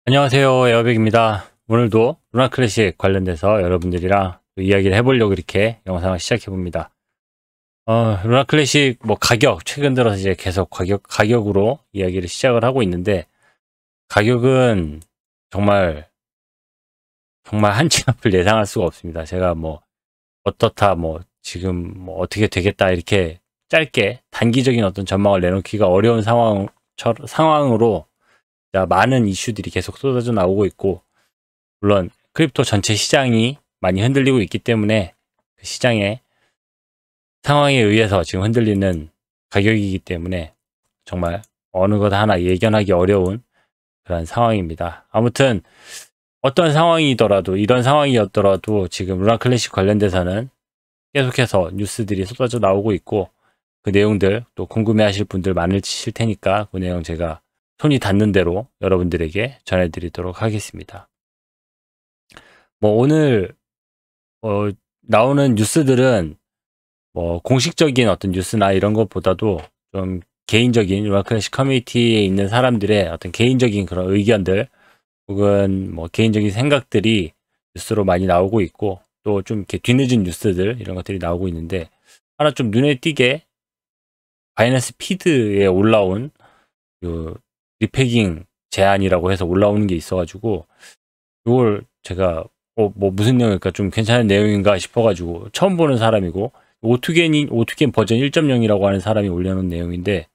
안녕하세요, 에어백입니다. 오늘도 루나 클래식 관련돼서 여러분들이랑 또 이야기를 해보려고 이렇게 영상을 시작해봅니다. 루나 클래식 가격, 최근 들어서 이제 계속 가격으로 이야기를 시작을 하고 있는데, 가격은 정말 한치 앞을 예상할 수가 없습니다. 제가 어떻다, 지금 어떻게 되겠다, 이렇게 짧게 단기적인 어떤 전망을 내놓기가 어려운 상황으로 많은 이슈들이 계속 쏟아져 나오고 있고, 물론 크립토 전체 시장이 많이 흔들리고 있기 때문에 그 시장의 상황에 의해서 지금 흔들리는 가격이기 때문에 정말 어느 것 하나 예견하기 어려운 그런 상황입니다. 아무튼 어떤 상황이더라도, 이런 상황이었더라도 지금 루나 클래식 관련돼서는 계속해서 뉴스들이 쏟아져 나오고 있고, 그 내용들 또 궁금해하실 분들 많으실 테니까 그 내용 제가 손이 닿는 대로 여러분들에게 전해드리도록 하겠습니다. 오늘 나오는 뉴스들은 공식적인 어떤 뉴스나 이런 것보다도 좀 개인적인 루나 클래식 커뮤니티에 있는 사람들의 어떤 개인적인 그런 의견들 혹은 개인적인 생각들이 뉴스로 많이 나오고 있고, 또 좀 이렇게 뒤늦은 뉴스들 이런 것들이 나오고 있는데, 하나 좀 눈에 띄게 바이낸스 피드에 올라온 그 리패깅 제안이라고 해서 올라오는 게 있어가지고, 이걸 제가 무슨 내용일까, 좀 괜찮은 내용인가 싶어가지고 처음 보는 사람이고, 오투겐 버전 1.0이라고 하는 사람이 올려놓은 내용인데,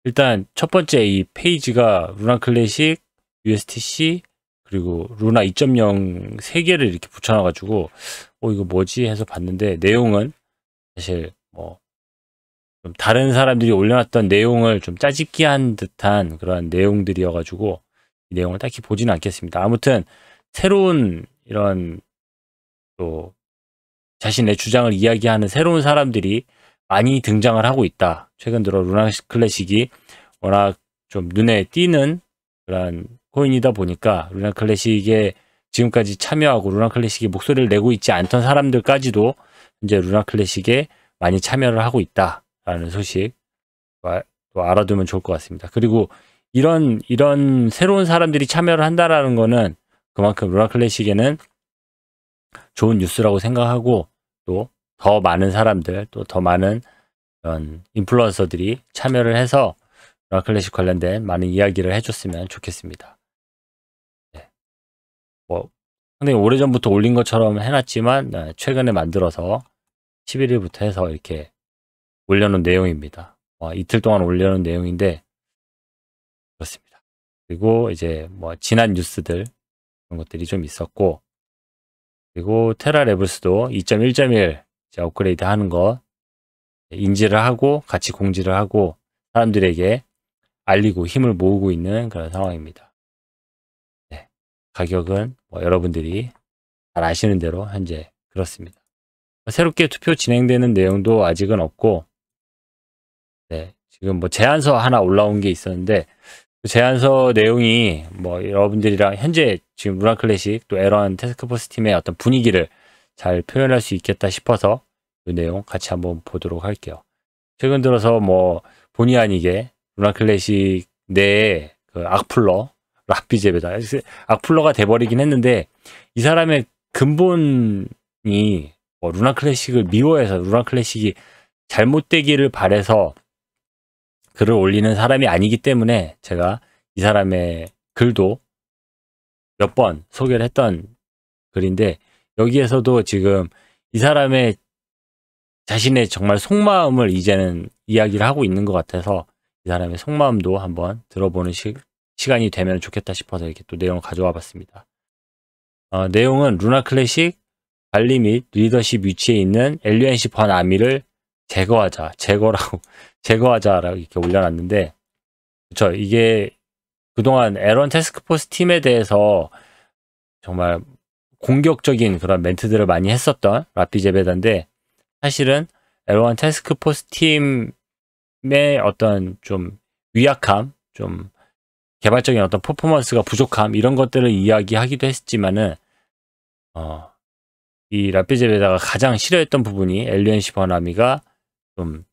일단 첫 번째 이 페이지가 루나 클래식, USTC 그리고 루나 2.0 세 개를 이렇게 붙여놔가지고 이거 뭐지 해서 봤는데, 내용은 사실 좀 다른 사람들이 올려놨던 내용을 좀 짜집기한 듯한 그런 내용들이어가지고 이 내용을 딱히 보지는 않겠습니다. 아무튼 새로운 이런 또 자신의 주장을 이야기하는 새로운 사람들이 많이 등장을 하고 있다. 최근 들어 루나 클래식이 워낙 좀 눈에 띄는 그런 코인이다 보니까 루나 클래식에 지금까지 참여하고 루나 클래식에 목소리를 내고 있지 않던 사람들까지도 이제 루나 클래식에 많이 참여를 하고 있다라는 소식 또 알아두면 좋을 것 같습니다. 그리고 이런 새로운 사람들이 참여를 한다라는 거는 그만큼 루나 클래식에는 좋은 뉴스라고 생각하고, 또 더 많은 사람들, 또 더 많은 그런 인플루언서들이 참여를 해서 루나 클래식 관련된 많은 이야기를 해줬으면 좋겠습니다. 네. 상당히 오래전부터 올린 것처럼 해놨지만 최근에 만들어서 11일부터 해서 이렇게 올려놓은 내용입니다. 이틀 동안 올려놓은 내용인데 그렇습니다. 그리고 이제 지난 뉴스들 그런 것들이 좀 있었고, 그리고 테라 레블스도 2.1.1 업그레이드 하는 거 인지를 하고 같이 공지를 하고 사람들에게 알리고 힘을 모으고 있는 그런 상황입니다. 네. 가격은 여러분들이 잘 아시는 대로 현재 그렇습니다. 새롭게 투표 진행되는 내용도 아직은 없고, 네, 지금 제안서 하나 올라온 게 있었는데, 그 제안서 내용이 여러분들이랑 현재 지금 루나 클래식 또 에런 태스크포스 팀의 어떤 분위기를 잘 표현할 수 있겠다 싶어서 이 내용 같이 한번 보도록 할게요. 최근 들어서 본의 아니게 루나 클래식 내에 그 악플러 라피제베다 악플러가 돼버리긴 했는데, 이 사람의 근본이 루나 클래식을 미워해서 루나 클래식이 잘못되기를 바래서 글을 올리는 사람이 아니기 때문에 제가 이 사람의 글도 몇 번 소개를 했던 글인데, 여기에서도 지금 이 사람의 자신의 정말 속마음을 이제는 이야기를 하고 있는 것 같아서 이 사람의 속마음도 한번 들어보는 시간이 되면 좋겠다 싶어서 이렇게 또 내용을 가져와 봤습니다. 내용은 루나 클래식 관리 및 리더십 위치에 있는 LUNC 번아미를 제거하자라고 이렇게 올려놨는데, 그쵸, 이게 그동안 에런 태스크포스 팀에 대해서 정말 공격적인 그런 멘트들을 많이 했었던 라피제베다인데, 사실은 에런 태스크포스 팀의 어떤 좀 위약함, 좀 개발적인 어떤 퍼포먼스가 부족함, 이런 것들을 이야기하기도 했지만은 이 라피제베다가 가장 싫어했던 부분이 LUNC 번아미가 좀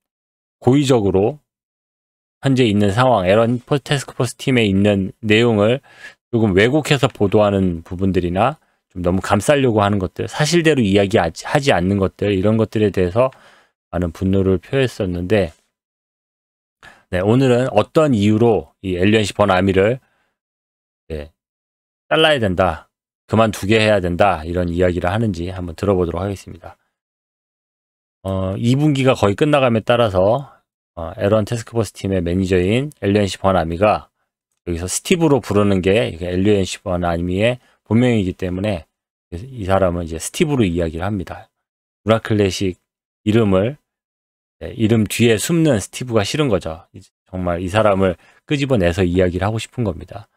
고의적으로 현재 있는 상황, 에런 태스크포스 팀에 있는 내용을 조금 왜곡해서 보도하는 부분들이나 좀 너무 감싸려고 하는 것들, 사실대로 이야기하지 않는 것들, 이런 것들에 대해서 많은 분노를 표했었는데, 네, 오늘은 어떤 이유로 이 엘리언시 버나미를 네, 잘라야 된다, 그만두게 해야 된다, 이런 이야기를 하는지 한번 들어보도록 하겠습니다. 2분기가 거의 끝나감에 따라서 에런 태스크포스 팀의 매니저인 엘리언시 버나미가 여기서 스티브로 부르는 게 엘리언시 버나미의 본명이기 때문에 이 사람은 이제 스티브로 이야기를 합니다. 루나 클래식 이름을 이름 뒤에 숨는 스티브가 싫은 거죠. 정말 이 사람을 끄집어내서 이야기를 하고 싶은 겁니다.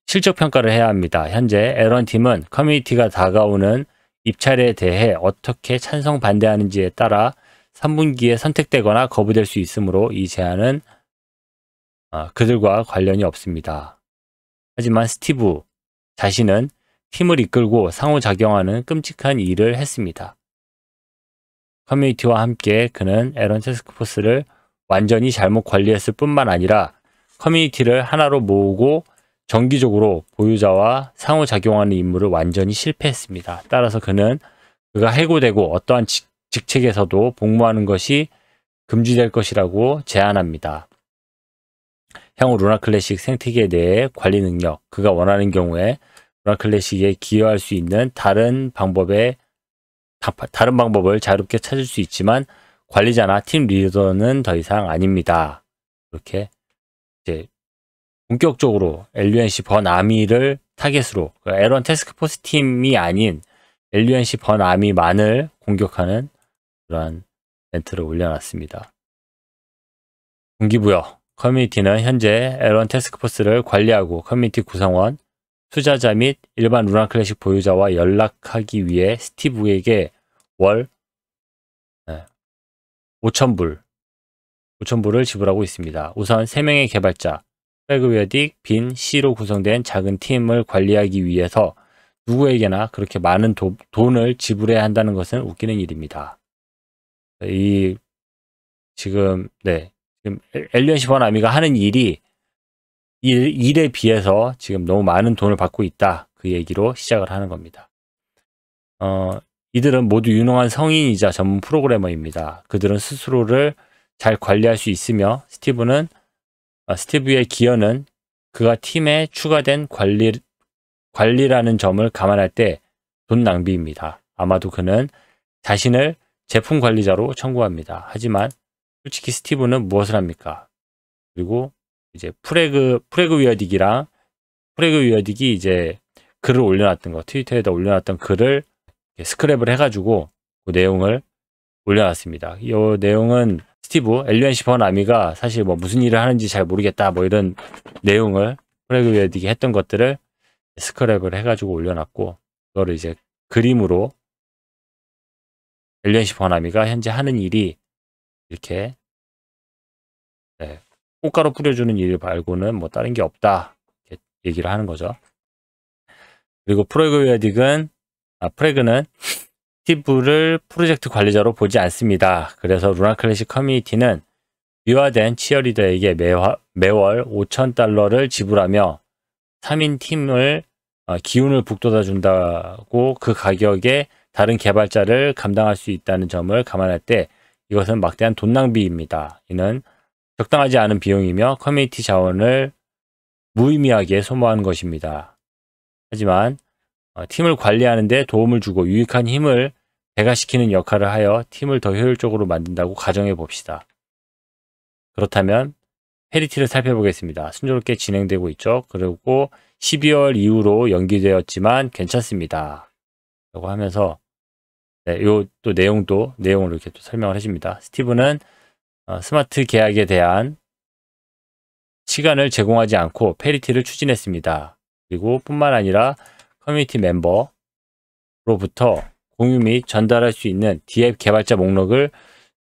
실적 평가를 해야 합니다. 현재 에런 팀은 커뮤니티가 다가오는 입찰에 대해 어떻게 찬성 반대하는지에 따라 3분기에 선택되거나 거부될 수 있으므로 이 제안은 그들과 관련이 없습니다. 하지만 스티브 자신은 팀을 이끌고 상호작용하는 끔찍한 일을 했습니다. 커뮤니티와 함께 그는 에런 태스크포스를 완전히 잘못 관리했을 뿐만 아니라 커뮤니티를 하나로 모으고 정기적으로 보유자와 상호작용하는 임무를 완전히 실패했습니다. 따라서 그는 그가 해고되고 어떠한 직책에서도 복무하는 것이 금지될 것이라고 제안합니다. 향후 루나 클래식 생태계 내의 관리 능력, 그가 원하는 경우에 루나 클래식에 기여할 수 있는 다른 방법을 자유롭게 찾을 수 있지만 관리자나 팀 리더는 더 이상 아닙니다. 이렇게 이제 본격적으로 엘리언시 버나미를 타겟으로 에런 태스크포스 팀이 아닌 엘리언시 버나미만을 공격하는 그러한 멘트를 올려놨습니다. 동기부여 커뮤니티는 현재 에런 태스크포스를 관리하고 커뮤니티 구성원, 투자자 및 일반 루나 클래식 보유자와 연락하기 위해 스티브에게 월 5,000불을 지불하고 있습니다. 우선 3명의 개발자, 프레그 웨딕, 빈, C로 구성된 작은 팀을 관리하기 위해서 누구에게나 그렇게 많은 돈을 지불해야 한다는 것은 웃기는 일입니다. 지금 엘리언시 버나미가 하는 일에 비해서 지금 너무 많은 돈을 받고 있다. 그 얘기로 시작을 하는 겁니다. 이들은 모두 유능한 성인이자 전문 프로그래머입니다. 그들은 스스로를 잘 관리할 수 있으며 스티브의 기여는 그가 팀에 추가된 관리라는 점을 감안할 때 돈 낭비입니다. 아마도 그는 자신을 제품 관리자로 청구합니다. 하지만 솔직히 스티브는 무엇을 합니까? 그리고 이제 프레그 위어딕이 이제 글을 올려놨던 거, 트위터에다 올려놨던 글을 스크랩을 해가지고 그 내용을 올려놨습니다. 이 내용은 스티브, 엘리언시 버나미가 사실 뭐 무슨 일을 하는지 잘 모르겠다, 뭐 이런 내용을 프레그 위어딕이 했던 것들을 스크랩을 해가지고 올려놨고, 그거를 이제 그림으로 엘리언시 버나미가 현재 하는 일이 이렇게 꽃가루 뿌려주는 일 말고는 뭐 다른 게 없다, 이렇게 얘기를 하는 거죠. 그리고 프레그는 스티브를 프로젝트 관리자로 보지 않습니다. 그래서 루나 클래식 커뮤니티는 미화된 치어리더에게 매월 $5,000를 지불하며 3인 팀을 기운을 북돋아 준다고 그 가격에 다른 개발자를 감당할 수 있다는 점을 감안할 때 이것은 막대한 돈 낭비입니다. 이는 적당하지 않은 비용이며 커뮤니티 자원을 무의미하게 소모하는 것입니다. 하지만 팀을 관리하는 데 도움을 주고 유익한 힘을 배가시키는 역할을 하여 팀을 더 효율적으로 만든다고 가정해 봅시다. 그렇다면 페리티를 살펴보겠습니다. 순조롭게 진행되고 있죠. 그리고 12월 이후로 연기되었지만 괜찮습니다. 라고 하면서 요 또 내용을 이렇게 또 설명을 해줍니다. 스티브는 스마트 계약에 대한 시간을 제공하지 않고 페리티를 추진했습니다. 그리고 뿐만 아니라 커뮤니티 멤버로부터 공유 및 전달할 수 있는 디앱 개발자 목록을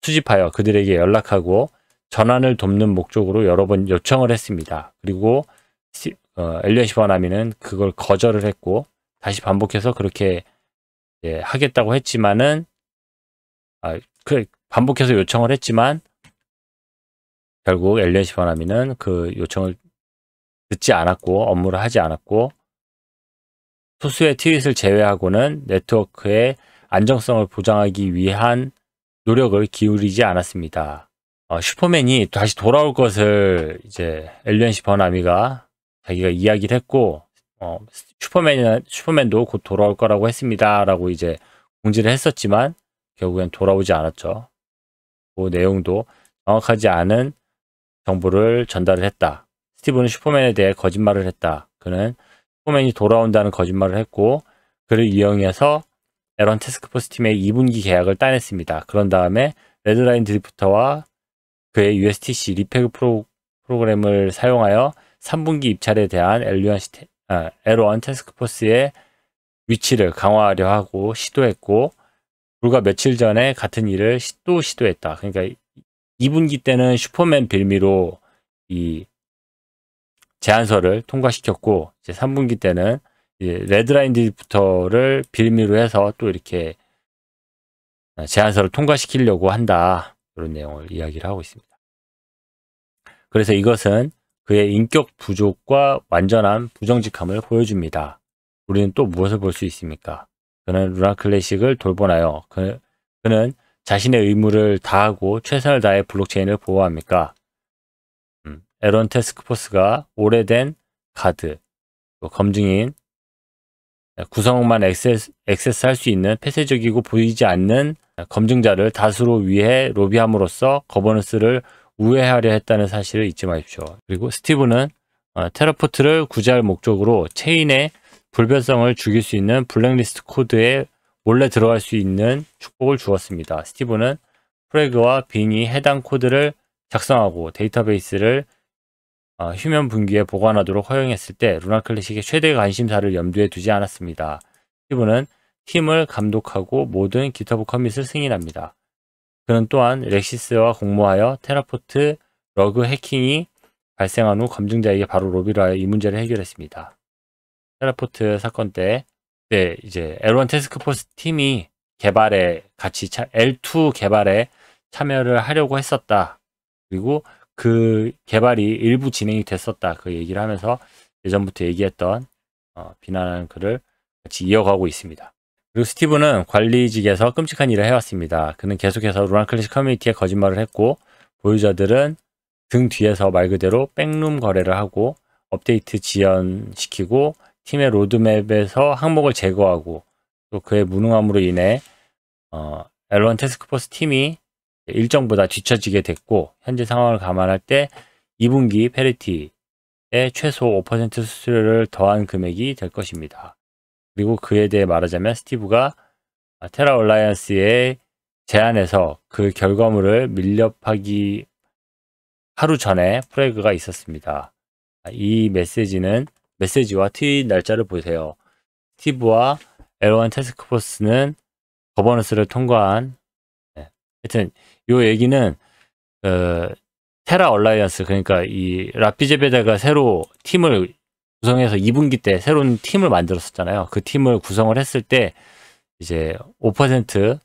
수집하여 그들에게 연락하고 전환을 돕는 목적으로 여러 번 요청을 했습니다. 그리고 엘리언시 버나미는 그걸 거절을 했고 다시 반복해서 그렇게 하겠다고 했지만은 반복해서 요청을 했지만 결국 엘리언시 버나미는 그 요청을 듣지 않았고 업무를 하지 않았고 소수의 트윗을 제외하고는 네트워크의 안정성을 보장하기 위한 노력을 기울이지 않았습니다. 슈퍼맨이 다시 돌아올 것을 이제 엘리언시 버나미가 자기가 이야기를 했고 슈퍼맨도 곧 돌아올 거라고 했습니다 라고 이제 공지를 했었지만 결국엔 돌아오지 않았죠. 그 내용도 정확하지 않은 정보를 전달을 했다. 스티브는 슈퍼맨에 대해 거짓말을 했다. 그는 슈퍼맨이 돌아온다는 거짓말을 했고 그를 이용해서 에런 태스크포스 팀의 2분기 계약을 따냈습니다. 그런 다음에 레드라인 드리프터와 그의 USTC 리페그 프로그램을 사용하여 3분기 입찰에 대한 에런 태스크포스의 위치를 강화하려 하고 시도했고 불과 며칠 전에 같은 일을 또 시도했다. 그러니까 2분기 때는 슈퍼맨 빌미로 이 제안서를 통과시켰고 이제 3분기 때는 이제 레드라인 드리프터를 빌미로 해서 또 이렇게 제안서를 통과시키려고 한다. 이런 내용을 이야기를 하고 있습니다. 그래서 이것은 그의 인격 부족과 완전한 부정직함을 보여줍니다. 우리는 또 무엇을 볼 수 있습니까? 그는 루나 클래식을 돌보나요? 그는 자신의 의무를 다하고 최선을 다해 블록체인을 보호합니까? 에런 태스크포스가 오래된 카드, 검증인, 구성만 액세스할 수 있는 폐쇄적이고 보이지 않는 검증자를 다수로 위해 로비함으로써 거버넌스를 우회하려 했다는 사실을 잊지 마십시오. 그리고 스티브는 테라포트를 구제할 목적으로 체인의 불변성을 죽일 수 있는 블랙리스트 코드에 몰래 들어갈 수 있는 축복을 주었습니다. 스티브는 프레그와 빈이 해당 코드를 작성하고 데이터베이스를 휴면 분기에 보관하도록 허용했을 때 루나 클래식의 최대 관심사를 염두에 두지 않았습니다. 스티브는 팀을 감독하고 모든 기터브 커밋을 승인합니다. 그는 또한 렉시스와 공모하여 테라포트 러그 해킹이 발생한 후 검증자에게 바로 로비를 하여 이 문제를 해결했습니다. 테라포트 사건 때 이제 L1 태스크포스 팀이 개발에 같이 L2 개발에 참여를 하려고 했었다. 그리고 그 개발이 일부 진행이 됐었다. 그 얘기를 하면서 예전부터 얘기했던 비난하는 글을 같이 이어가고 있습니다. 그리고 스티브는 관리직에서 끔찍한 일을 해왔습니다. 그는 계속해서 루나 클래식 커뮤니티에 거짓말을 했고 보유자들은 등 뒤에서 말 그대로 백룸 거래를 하고 업데이트 지연시키고 팀의 로드맵에서 항목을 제거하고 또 그의 무능함으로 인해 L1 태스크포스 팀이 일정보다 뒤처지게 됐고 현재 상황을 감안할 때 2분기 페리티에 최소 5% 수수료를 더한 금액이 될 것입니다. 그리고 그에 대해 말하자면 스티브가 테라 얼라이언스의 제안에서 그 결과물을 밀렵하기 하루 전에 프레그가 있었습니다. 이 메시지와 트윗 날짜를 보세요. 스티브와 L1 태스크포스는 거버넌스를 통과한 하여튼 이 얘기는 테라 얼라이언스 그러니까 이 라피제베다가 새로 팀을 구성해서 2분기 때 새로운 팀을 만들었었잖아요. 그 팀을 구성을 했을 때 이제 5%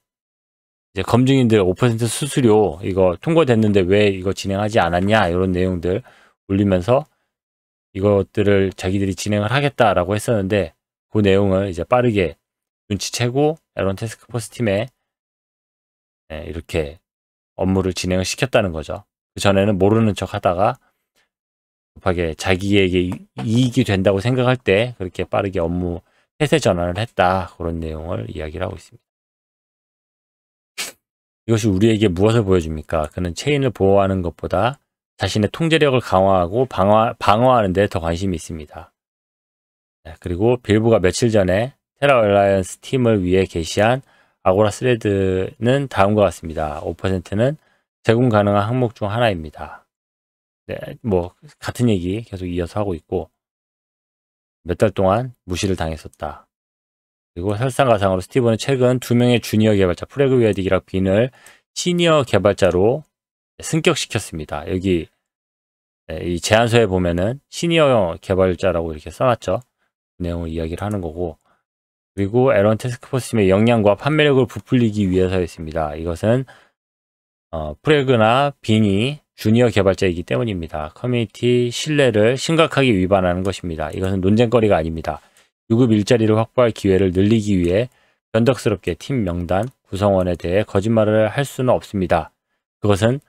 이제 검증인들 5% 수수료 이거 통과됐는데 왜 이거 진행하지 않았냐 이런 내용들 올리면서 이것들을 자기들이 진행을 하겠다라고 했었는데 그 내용을 이제 빠르게 눈치채고 에런 태스크포스 팀에 이렇게 업무를 진행을 시켰다는 거죠. 그 전에는 모르는 척 하다가 급하게 자기에게 이익이 된다고 생각할 때 그렇게 빠르게 업무 폐쇄 전환을 했다. 그런 내용을 이야기를 하고 있습니다. 이것이 우리에게 무엇을 보여줍니까? 그는 체인을 보호하는 것보다 자신의 통제력을 강화하고 방어하는 데 더 관심이 있습니다. 그리고 빌보가 며칠 전에 테라 얼라이언스 팀을 위해 게시한 아고라 스레드는 다음과 같습니다. 5%는 제공 가능한 항목 중 하나입니다. 네, 뭐 같은 얘기 계속 이어서 하고 있고 몇 달 동안 무시를 당했었다. 그리고 설상가상으로 스티브는 최근 2명의 주니어 개발자 프레그 웨딕이랑 빈을 시니어 개발자로 승격시켰습니다. 여기 이 제안서에 보면은 시니어 개발자라고 이렇게 써놨죠. 그 내용을 이야기를 하는 거고 그리고 에런 태스크포스팀의 역량과 판매력을 부풀리기 위해서였습니다. 이것은 프레그나 빈이 주니어 개발자이기 때문입니다. 커뮤니티 신뢰를 심각하게 위반하는 것입니다. 이것은 논쟁거리가 아닙니다. 유급 일자리를 확보할 기회를 늘리기 위해 변덕스럽게 팀 명단 구성원에 대해 거짓말을 할 수는 없습니다. 그것은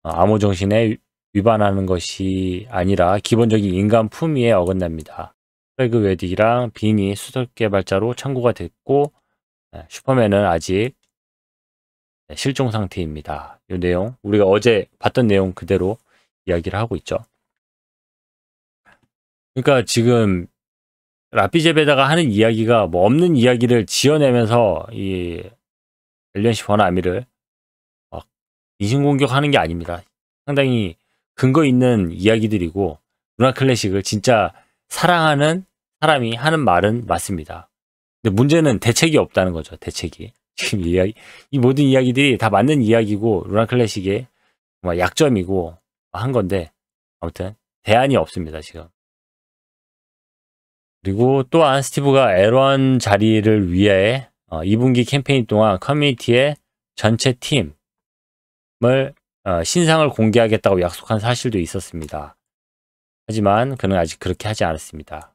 암호 정신에 위반하는 것이 아니라 기본적인 인간 품위에 어긋납니다. 프레그 웨딕이랑 빈이 수석 개발자로 청구가 됐고 슈퍼맨은 아직 실종 상태입니다. 이 내용 우리가 어제 봤던 내용 그대로 이야기를 하고 있죠. 그러니까 지금 라피제베다가 하는 이야기가 뭐 없는 이야기를 지어내면서 이 엘리언시 버나미를 막 인신공격하는 게 아닙니다. 상당히 근거 있는 이야기들이고 루나 클래식을 진짜 사랑하는 사람이 하는 말은 맞습니다. 근데 문제는 대책이 없다는 거죠. 대책이. 지금 이 모든 이야기들이 다 맞는 이야기고 루나 클래식의 정말 약점이고 한 건데 아무튼 대안이 없습니다. 지금. 그리고 또한 스티브가 에런 자리를 위해 2분기 캠페인 동안 커뮤니티의 전체 팀을 신상을 공개하겠다고 약속한 사실도 있었습니다. 하지만 그는 아직 그렇게 하지 않았습니다.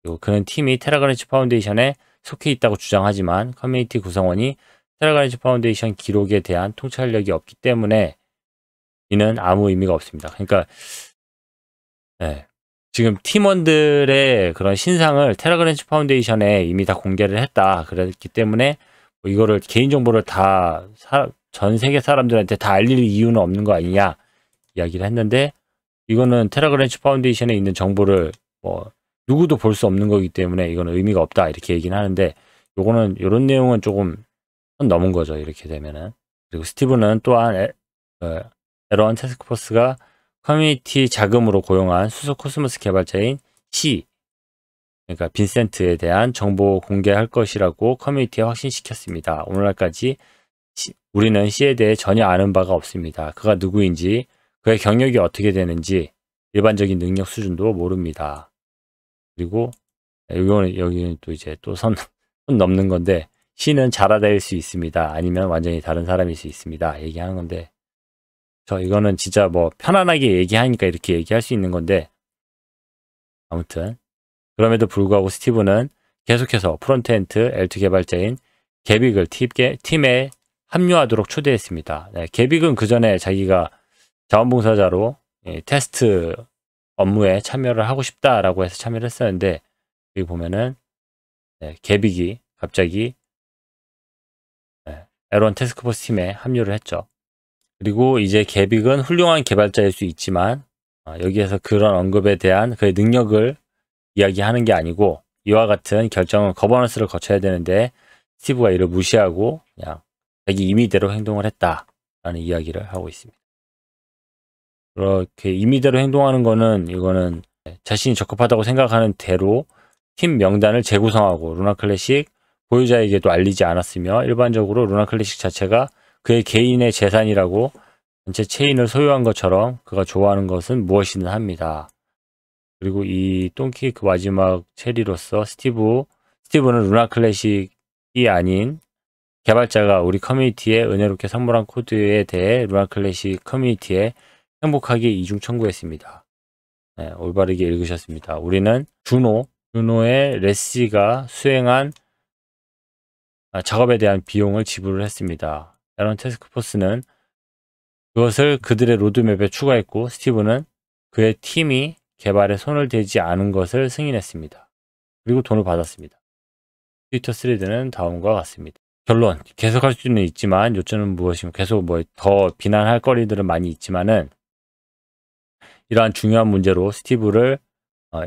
그리고 그는 팀이 테라그랜치 파운데이션에 속해 있다고 주장하지만 커뮤니티 구성원이 테라그랜치 파운데이션 기록에 대한 통찰력이 없기 때문에 이는 아무 의미가 없습니다. 그러니까 지금 팀원들의 그런 신상을 테라그랜치 파운데이션에 이미 다 공개를 했다. 그랬기 때문에 뭐 이거를 개인정보를 다 전 세계 사람들한테 다 알릴 이유는 없는 거 아니냐 이야기를 했는데 이거는 테라그랜치 파운데이션에 있는 정보를 뭐 누구도 볼 수 없는 거기 때문에 이거는 의미가 없다 이렇게 얘기는 하는데 요거는 이런 내용은 조금 선 넘은 거죠. 이렇게 되면은. 그리고 스티브는 또한 에런 태스크포스가 커뮤니티 자금으로 고용한 수석 코스모스 개발자인 C, 그러니까 빈센트에 대한 정보 공개할 것이라고 커뮤니티에 확신시켰습니다. 오늘날까지 우리는 C에 대해 전혀 아는 바가 없습니다. 그가 누구인지, 그의 경력이 어떻게 되는지, 일반적인 능력 수준도 모릅니다. 그리고 여기는 또 이제 또 선 넘는 건데 C는 자라다일 수 있습니다. 아니면 완전히 다른 사람일 수 있습니다. 얘기하는 건데 이거는 진짜 뭐 편안하게 얘기하니까 이렇게 얘기할 수 있는 건데 아무튼 그럼에도 불구하고 스티브는 계속해서 프론트엔드 L2 개발자인 개빅을 팀에 합류하도록 초대했습니다. 개빅은 그 전에 자기가 자원봉사자로 테스트 업무에 참여를 하고 싶다라고 해서 참여를 했었는데 여기 보면은 개빅이 갑자기 에런 태스크포스 팀에 합류를 했죠. 그리고 이제 개빅은 훌륭한 개발자일 수 있지만 여기에서 그런 언급에 대한 그의 능력을 이야기하는 게 아니고 이와 같은 결정은 거버넌스를 거쳐야 되는데 스티브가 이를 무시하고 그냥 자기 임의대로 행동을 했다라는 이야기를 하고 있습니다. 그렇게 임의대로 행동하는 거는 이거는 자신이 적합하다고 생각하는 대로 팀 명단을 재구성하고 루나 클래식 보유자에게도 알리지 않았으며 일반적으로 루나 클래식 자체가 그의 개인의 재산이라고 전체 체인을 소유한 것처럼 그가 좋아하는 것은 무엇이든 합니다. 그리고 이 똥키 그 마지막 체리로서 스티브는 루나 클래식이 아닌 개발자가 우리 커뮤니티에 은혜롭게 선물한 코드에 대해 루나 클래식 커뮤니티에 행복하게 이중 청구했습니다. 올바르게 읽으셨습니다. 우리는 주노의 레시가 수행한 작업에 대한 비용을 지불을 했습니다. 에런 태스크포스는 그것을 그들의 로드맵에 추가했고 스티브는 그의 팀이 개발에 손을 대지 않은 것을 승인했습니다. 그리고 돈을 받았습니다. 트위터 스레드는 다음과 같습니다. 결론, 계속할 수는 있지만 요점은 무엇이며 계속 뭐 더 비난할 거리들은 많이 있지만은 이러한 중요한 문제로 스티브를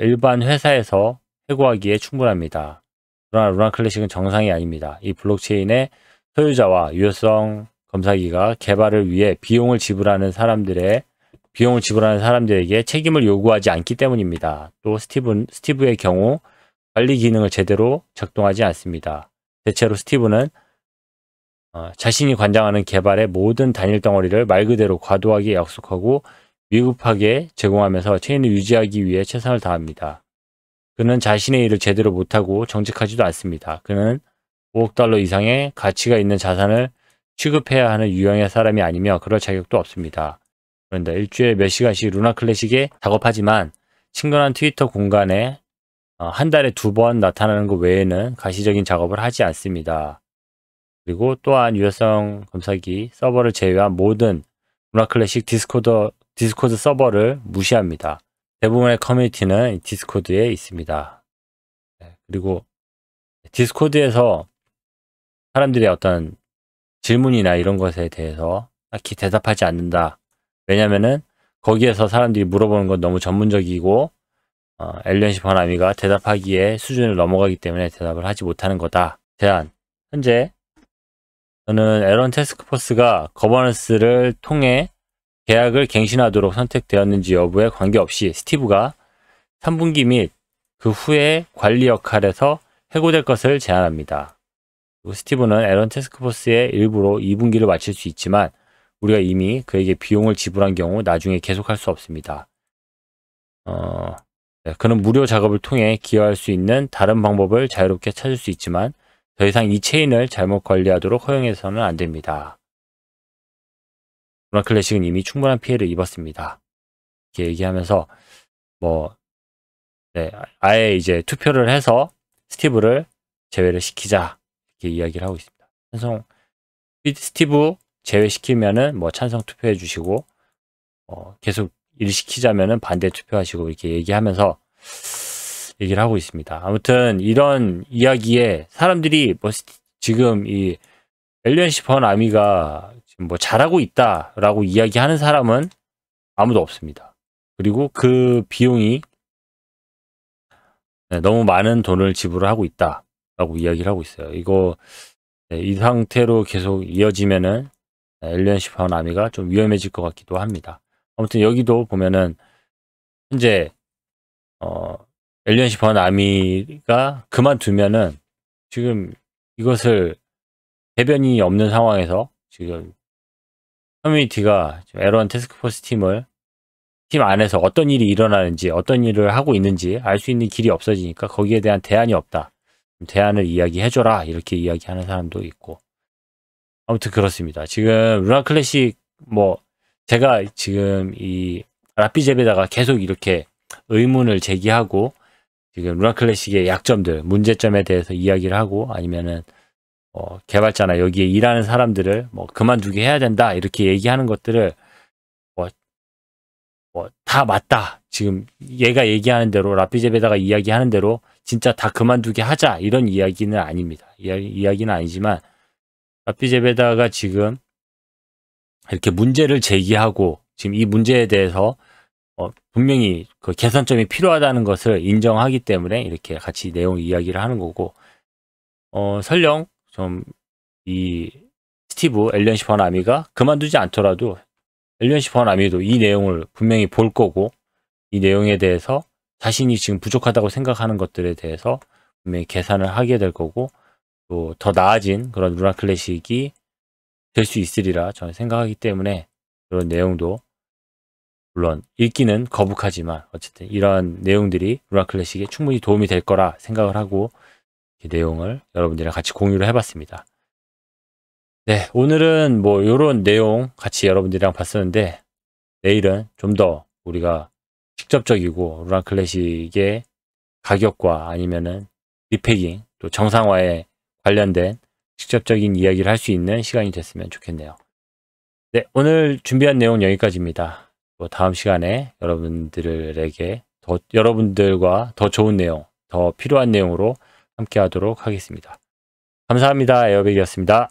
일반 회사에서 해고하기에 충분합니다. 그러나 루나 클래식은 정상이 아닙니다. 이 블록체인의 소유자와 유효성 검사기가 개발을 위해 비용을 지불하는 사람들에게 책임을 요구하지 않기 때문입니다. 또 스티브의 경우 관리 기능을 제대로 작동하지 않습니다. 대체로 스티브는 자신이 관장하는 개발의 모든 단일 덩어리를 말 그대로 과도하게 약속하고 위급하게 제공하면서 체인을 유지하기 위해 최선을 다합니다. 그는 자신의 일을 제대로 못하고 정직하지도 않습니다. 그는 5억 달러 이상의 가치가 있는 자산을 취급해야 하는 유형의 사람이 아니며 그럴 자격도 없습니다. 그런데 일주일에 몇 시간씩 루나 클래식에 작업하지만 친근한 트위터 공간에 한 달에 2번 나타나는 것 외에는 가시적인 작업을 하지 않습니다. 그리고 또한 유효성 검사기 서버를 제외한 모든 루나 클래식 디스코드 서버를 무시합니다. 대부분의 커뮤니티는 디스코드에 있습니다. 그리고 디스코드에서 사람들의 어떤 질문이나 이런 것에 대해서 딱히 대답하지 않는다. 왜냐면은 거기에서 사람들이 물어보는 건 너무 전문적이고 엘리언시 버나미가 대답하기에 수준을 넘어가기 때문에 대답을 하지 못하는 거다. 제안. 현재 저는 에런 태스크포스가 거버넌스를 통해 계약을 갱신하도록 선택되었는지 여부에 관계없이 스티브가 3분기 및 그 후에 관리 역할에서 해고될 것을 제안합니다. 스티브는 에런 태스크포스의 일부로 2분기를 마칠 수 있지만 우리가 이미 그에게 비용을 지불한 경우 나중에 계속할 수 없습니다. 그는 무료 작업을 통해 기여할 수 있는 다른 방법을 자유롭게 찾을 수 있지만 더 이상 이 체인을 잘못 관리하도록 허용해서는 안 됩니다. 루나 클래식은 이미 충분한 피해를 입었습니다. 이렇게 얘기하면서 아예 이제 투표를 해서 스티브를 제외를 시키자 이렇게 이야기를 하고 있습니다. 찬성 스티브 제외시키면은 찬성 투표해 주시고 계속 일 시키자면은 반대 투표하시고 이렇게 얘기하면서 얘기를 하고 있습니다. 아무튼 이런 이야기에 사람들이 지금 이 엘리언시 버나미가 지금 잘하고 있다라고 이야기하는 사람은 아무도 없습니다. 그리고 그 비용이 너무 많은 돈을 지불을 하고 있다라고 이야기를 하고 있어요. 이거 이 상태로 계속 이어지면은 엘리언시 버나미가 좀 위험해질 것 같기도 합니다. 아무튼 여기도 보면은 현재 엘리언시 버나미가 그만두면은 지금 이것을 대변인이 없는 상황에서 지금 커뮤니티가 에런 태스크포스 팀 안에서 어떤 일이 일어나는지 어떤 일을 하고 있는지 알 수 있는 길이 없어지니까 거기에 대한 대안이 없다. 대안을 이야기해줘라 이렇게 이야기하는 사람도 있고 아무튼 그렇습니다. 지금 루나 클래식 제가 지금 이 라피제베다가 계속 이렇게 의문을 제기하고 지금 루나 클래식의 약점들, 문제점에 대해서 이야기를 하고 아니면은 개발자나 여기에 일하는 사람들을 그만두게 해야 된다 이렇게 얘기하는 것들을 다 맞다. 지금 얘가 얘기하는 대로 라피제베다가 이야기하는 대로 진짜 다 그만두게 하자 이런 이야기는 아닙니다. 이야기는 아니지만 라피제베다가 지금 이렇게 문제를 제기하고 지금 이 문제에 대해서 분명히 그 개선점이 필요하다는 것을 인정하기 때문에 이렇게 같이 내용 이야기를 하는 거고 설령 좀 이 스티브 엘리언시 버나미가 그만두지 않더라도 엘리언시 버나미도 이 내용을 분명히 볼 거고 이 내용에 대해서 자신이 지금 부족하다고 생각하는 것들에 대해서 분명히 계산을 하게 될 거고 또 더 나아진 그런 루나 클래식이 될 수 있으리라 저는 생각하기 때문에 그런 내용도 물론 읽기는 거북하지만 어쨌든 이런 내용들이 루나 클래식에 충분히 도움이 될 거라 생각을 하고 이 내용을 여러분들이랑 같이 공유를 해봤습니다. 네, 오늘은 요런 내용 같이 여러분들이랑 봤었는데 내일은 좀 더 우리가 직접적이고 루나 클래식의 가격과 아니면은 리패깅 또 정상화에 관련된 직접적인 이야기를 할 수 있는 시간이 됐으면 좋겠네요. 네, 오늘 준비한 내용 여기까지입니다. 또 다음 시간에 여러분들과 더 좋은 내용, 더 필요한 내용으로 함께 하도록 하겠습니다. 감사합니다. 에어백이었습니다.